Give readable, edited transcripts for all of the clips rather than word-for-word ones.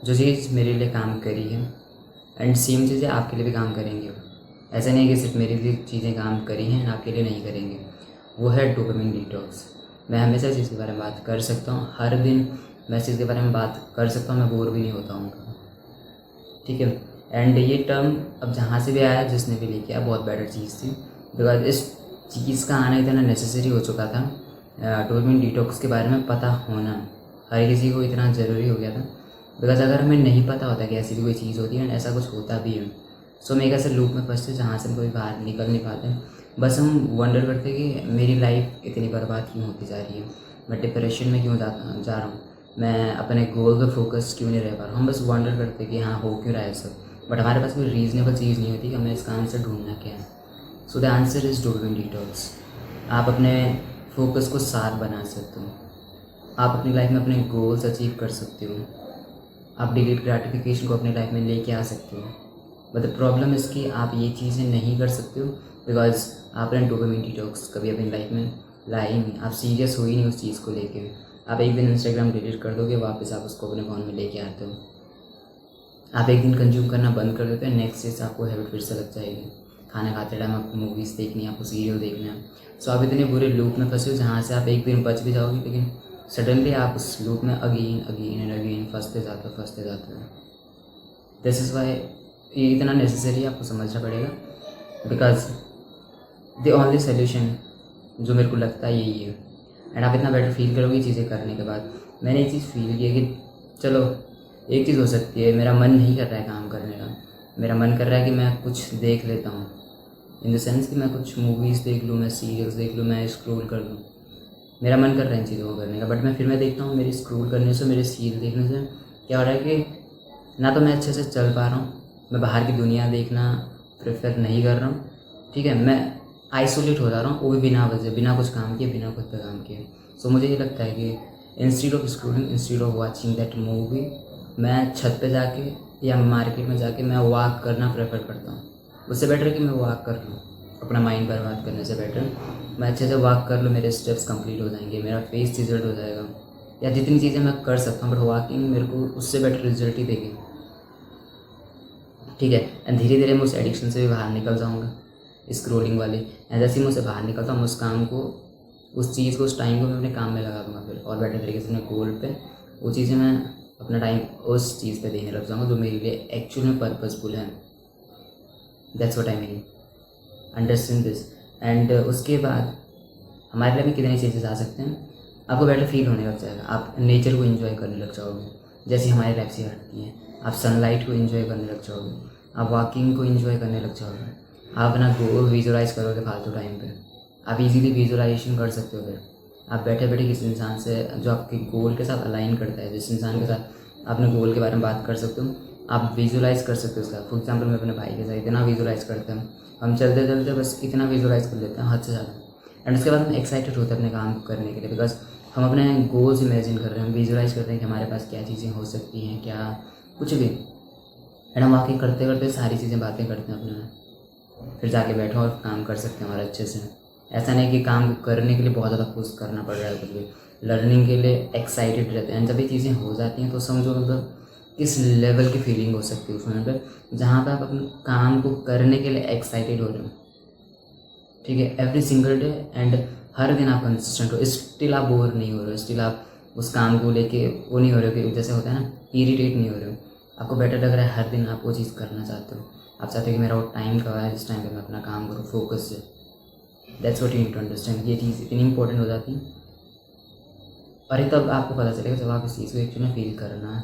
जो चीज़ मेरे लिए काम करी है एंड सेम चीज़ें आपके लिए भी काम करेंगे। ऐसा नहीं है कि सिर्फ मेरे लिए चीज़ें काम करी हैं एंड आपके लिए नहीं करेंगे। वो है डोपामिन डिटॉक्स। मैं हमेशा इस चीज़ के बारे में बात कर सकता हूँ, हर दिन मैं इस चीज़ के बारे में बात कर सकता हूँ, मैं बोर भी नहीं होता हूँ। ठीक है। एंड ये टर्म अब जहाँ से भी आया, जिसने भी लेके आया, बहुत बेटर चीज़ थी, बिकॉज इस चीज़ का आना इतना नेसेसरी हो चुका था। डोपामिन डिटॉक्स के बारे में पता होना हर किसी को इतना ज़रूरी हो गया था, बिकॉज अगर हमें नहीं पता होता कि ऐसी भी कोई चीज़ होती है, ऐसा कुछ होता भी है, सो हम एक ऐसे लूप में फंसते जहाँ से हम कभी बाहर निकल नहीं पाते। बस हम वंडर करते कि मेरी लाइफ इतनी बर्बाद क्यों होती जा रही है, मैं डिप्रेशन में क्यों जा रहा हूँ, मैं अपने गोल पे फोकस क्यों नहीं रह पा रहा हूँ। हम बस वंडर करते कि हाँ हो क्यों रहा है सब, बट हमारे पास कोई रीज़नेबल चीज़ नहीं होती कि हमें इसका आंसर ढूंढना क्या है। So the answer is dopamine detox. आप अपने फोकस को साफ बना सकते हो, आप अपनी लाइफ में अपने गोल्स अचीव कर सकते हो, आप डिलीट ग्रेटिफिकेशन को अपनी लाइफ में लेके आ सकते हो। बट द प्रॉब्लम इसकी आप ये चीज़ें नहीं कर सकते हो बिकॉज आपने डोपामिन डिटॉक्स कभी अपनी लाइफ में लाई नहीं, आप सीरियस हो ही नहीं उस चीज़ को लेके। आप एक दिन इंस्टाग्राम डिलीट कर दोगे, वापस आप उसको अपने फ़ोन में लेके आते हो। आप एक दिन कंज्यूम करना बंद कर देते हो, नेक्स्ट डे से आपको हैबिट फिर से लग जाएगी। खाना खाते टाइम आपको मूवीज़ देखनी है, आपको सीरियल देखना है। सो आप इतने बुरे लूप में फंसे हो जहाँ से आप एक दिन बच भी जाओगे, लेकिन सडनली आप उस लूप में अगेन अगेन एंड अगेन फंसते जाते हो। दिस इज़ वाई ये इतना नेसेसरी है, आपको समझना पड़ेगा, बिकॉज द ओनली सोल्यूशन जो मेरे को लगता है यही है। एंड आप इतना बेटर फील करोगे चीज़ें करने के बाद। मैंने एक चीज़ फील की है कि चलो एक चीज़ हो सकती है, मेरा मन नहीं कर रहा है काम करने का, मेरा मन कर रहा है कि मैं कुछ देख लेता हूँ, इन द सेंस कि मैं कुछ मूवीज़ देख लूँ, मैं सीरियल्स देख लूँ, मैं स्क्रॉल कर लूँ। मेरा मन कर रहा है इन चीज़ों को करने का, बट मैं फिर मैं देखता हूँ मेरी स्क्रॉल करने से, मेरे सीरियल देखने से क्या हो रहा है कि ना तो मैं अच्छे से चल पा रहा हूँ, मैं बाहर की दुनिया देखना प्रेफर नहीं कर रहा हूँ। ठीक है, मैं आइसोलेट हो जा रहा हूँ, वो भी बिना वजह, बिना कुछ काम किए, बिना खुद पे काम किए। सो मुझे ये लगता है कि instead of scrolling, instead of watching that movie, मैं छत पे जाके या मार्केट में जाके मैं वॉक करना प्रेफर करता हूँ। उससे बेटर कि मैं वॉक कर लूँ, अपना माइंड बर्बाद करने से बेटर मैं अच्छे से वॉक कर लूँ, मेरे स्टेप्स कंप्लीट हो जाएंगे, मेरा फेस रिजल्ट हो जाएगा, या जितनी चीज़ें मैं कर सकता हूँ, बट वॉकिंग मेरे को उससे बेटर रिजल्ट ही देगी। ठीक है। एंड धीरे धीरे मैं उस एडिक्शन से भी बाहर निकल जाऊँगा, स्क्रोलिंग वाली। एंड जैसे ही मैं उससे बाहर निकलता हूँ, उस काम को, उस चीज़ को, उस टाइम को मैं अपने काम में लगा दूँगा फिर, और बेटर तरीके से अपने गोल पे वो चीज़ें मैं अपना टाइम उस चीज़ पे देने लग जाऊँगा जो मेरे लिए एक्चुअल में पर्पसफुल है। That's what I mean, understand this. And उसके बाद हमारे लिए भी कितनी चीज़ें आ सकते हैं, आपको बेटर फील होने लग जाएगा, आप नेचर को एंजॉय करने लग जाओगे, जैसे हमारी लाइफ से हटती है। आप सनलाइट को एंजॉय करने लग जाओगे, आप वॉकिंग को एंजॉय करने लग जाओगे, आप अपना गोल विजुलाइज करोगे फालतू टाइम पे, आप इजीली विजुलाइजेशन कर सकते हो। फिर आप बैठे बैठे किसी इंसान से जो आपके गोल के साथ अलाइन करता है, जिस इंसान के साथ अपने गोल के बारे में बात कर सकते हो, आप विजुलाइज कर सकते हो उसका। फॉर एग्जाम्पल मैं अपने भाई के साथ इतना विजुलाइज करते हैं, हम चलते चलते बस इतना विजुलाइज कर लेते हैं हद से ज़्यादा। एंड उसके बाद हम एक्साइटेड होते हैं अपने काम को करने के लिए, बिकॉज हम अपने गोल्स इमेजिन कर रहे हैं, हम विजुलाइज करते हैं कि हमारे पास क्या चीज़ें हो सकती हैं, क्या कुछ भी। एंड हम आके करते करते सारी चीज़ें बातें करते हैं अपने में, फिर जाके बैठो और काम कर सकते हैं हमारे अच्छे से। ऐसा नहीं कि काम करने के लिए बहुत ज़्यादा पुश करना पड़ रहा है, कुछ भी लर्निंग के लिए एक्साइटेड रहते हैं। जब ये चीज़ें हो जाती हैं तो समझो मतलब किस लेवल की फीलिंग हो सकती है उस समय पर, जहाँ पर आप अपने काम को करने के लिए एक्साइटेड हो रहे हो। ठीक है, एवरी सिंगल डे, एंड हर दिन आप कंसिस्टेंट हो, स्टिल आप बोर नहीं हो रहे हो, स्टिल आप उस काम को लेके वो नहीं हो रहे हो कि जैसे होता है ना, इरिटेट नहीं हो रहे हो। आपको बेटर लग रहा है, हर दिन आप वो चीज़ करना चाहते हो, आप चाहते हो कि मेरा वो टाइम कब है, इस टाइम पे मैं अपना काम करूँ फोकस से। That's what you need to understand. ये चीज़ इतनी इंपॉर्टेंट हो जाती है, और ये तब आपको पता चलेगा जब आप इस चीज़ को एक्चुअली में फील करना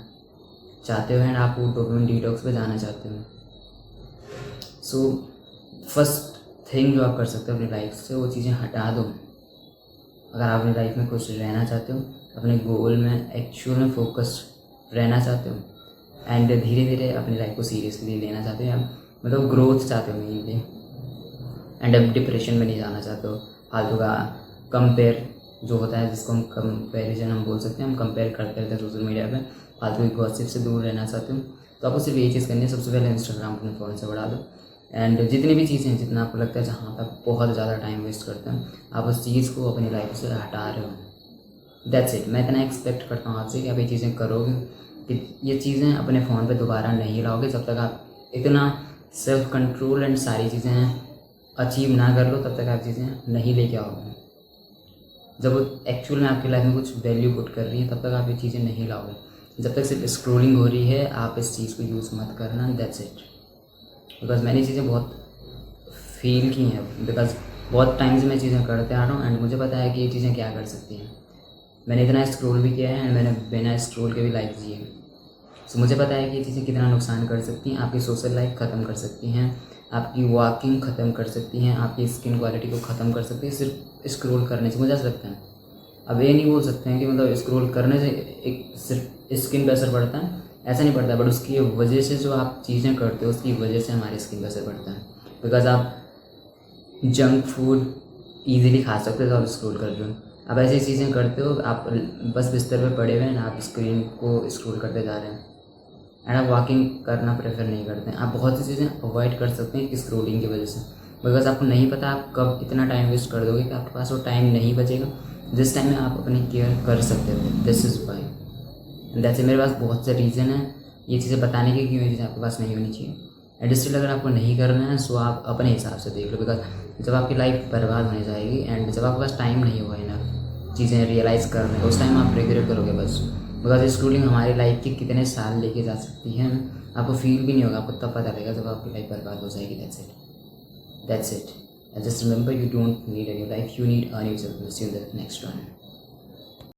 चाहते हो एंड आप वो डोपामिन डिटॉक्स पे जाना चाहते हो। सो फर्स्ट थिंग जो आप कर सकते हो अपनी लाइफ से, वो चीज़ें हटा दो। अगर आप अपनी लाइफ में खुश रहना चाहते हो, अपने गोल में एक्चुअल में फोकस रहना चाहते हो, एंड धीरे धीरे अपनी लाइफ को सीरियसली लेना चाहते हो, या मतलब ग्रोथ चाहते हो मेनली, एंड अब डिप्रेशन में नहीं जाना चाहते हो फालतू का कंपेयर जो होता है, जिसको हम कंपेरिजन हम बोल सकते हैं, हम कंपेयर करते रहते हैं सोशल मीडिया पे, फालतू की गॉसिप से दूर रहना चाहते हो, तो आपको सिर्फ ये चीज़ करनी है। सबसे पहले इंस्टाग्राम अपने फ़ोन से बढ़ा दो, एंड जितनी भी चीज़ें हैं, जितना आपको लगता है जहाँ पर आप बहुत ज़्यादा टाइम वेस्ट करते हैं, आप उस चीज़ को अपनी लाइफ से हटा रहे हो। That's it. मैं इतना एक्सपेक्ट करता हूँ आपसे कि आप ये चीज़ें करोगे, कि ये चीज़ें अपने फ़ोन पे दोबारा नहीं लाओगे जब तक आप इतना सेल्फ कंट्रोल एंड सारी चीज़ें अचीव ना कर लो, तब तक आप चीज़ें नहीं लेके आओगे। जब एक्चुअल में आपकी लाइफ में कुछ वैल्यू पुट कर रही है तब तक आप ये चीज़ें नहीं लाओगे। जब तक सिर्फ स्क्रोलिंग हो रही है आप इस चीज़ को यूज़ मत करना, दैट्स इट। बिकॉज मैंने ये चीज़ें बहुत फील की हैं, बिकॉज बहुत टाइम से मैं चीज़ें करते आ रहा हूँ एंड मुझे पता है कि ये चीज़ें क्या कर सकती हैं। मैंने इतना स्क्रॉल भी किया है एंड मैंने बिना स्क्रॉल के भी लाइफ जी है। सो मुझे पता है कि ये चीज़ें कितना नुकसान कर सकती हैं, आपकी सोशल लाइफ ख़त्म कर सकती हैं, आपकी वॉकिंग ख़त्म कर सकती हैं, आपकी स्किन क्वालिटी को ख़त्म कर सकती है सिर्फ स्क्रॉल करने से। मुझे ऐसा लगता है, अब ये नहीं बोल सकते हैं कि मतलब स्क्रॉल करने से एक सिर्फ स्किन पे असर पड़ता है, ऐसा नहीं पड़ता, बट उसकी वजह से जो आप चीज़ें करते हो उसकी वजह से हमारी स्किन पे असर पड़ता है। बिकॉज आप जंक फूड ईजिली खा सकते हो तो आप स्क्रॉल कर रहे हो, आप ऐसी चीज़ें करते हो, आप बस बिस्तर पे पड़े हुए हैं, आप स्क्रीन को स्क्रॉल करते जा रहे हैं एंड आप वॉकिंग करना प्रेफर नहीं करते हैं। आप बहुत सी चीज़ें अवॉइड कर सकते हैं स्क्रॉलिंग की वजह से, बिकॉज आपको नहीं पता आप कब इतना टाइम वेस्ट कर दोगे कि आपके पास वो टाइम नहीं बचेगा जिस टाइम में आप अपनी केयर कर सकते हो। This is why and that's मेरे पास बहुत से रीज़न है ये चीज़ें बताने के कि ये चीज़ें आपके पास नहीं होनी चाहिए। एंड स्टिल अगर आपको नहीं करना है सो आप अपने हिसाब से देख लो, बिकॉज जब आपकी लाइफ बर्बाद होने जाएगी एंड जब आपके पास टाइम नहीं होगा इनफ चीज़ें रियलाइज़ करने, उस टाइम आप रिग्रेट करोगे बस। बिकॉज स्क्रोलिंग हमारी लाइफ के कितने साल लेके जा सकती है आपको फील भी नहीं होगा, आपको तब पता लगेगा जब आपकी लाइफ बर्बाद हो जाएगी। That's it. And just remember, you don't need any life, you need earn yourself. See you in the next one.